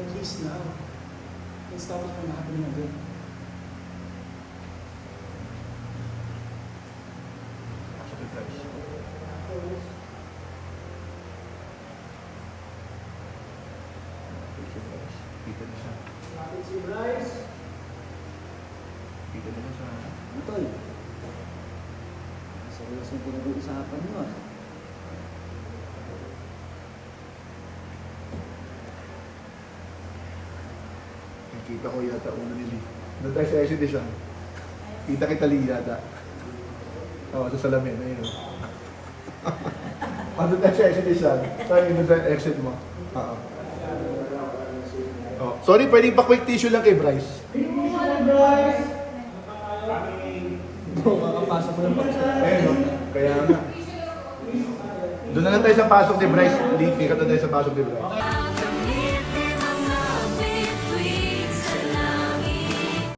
At least now, let's stop it from happening again. Pasok yung Bryce. Kita na siya. Bakit si Bryce? Kita na siya. Tol, seryoso yung pinag-uusapan nyo ah. Nakita ko yata una ni Lee. Doon tayo sa exit siya. Kita kita Lee yata. Oo, sa salamin. Ayun. Ano tayo sa exit siya? Tayo yun sa exit mo. Oo. Oh. Sorry, pwedeng pa quick tissue lang kay Bryce. Bryce! Bro, makapasok ko ng paksa. Ayun, no? Kaya nga. Doon na lang tayo sa pasok ni Bryce. Lee, kita tayo sa pasok ni Bryce.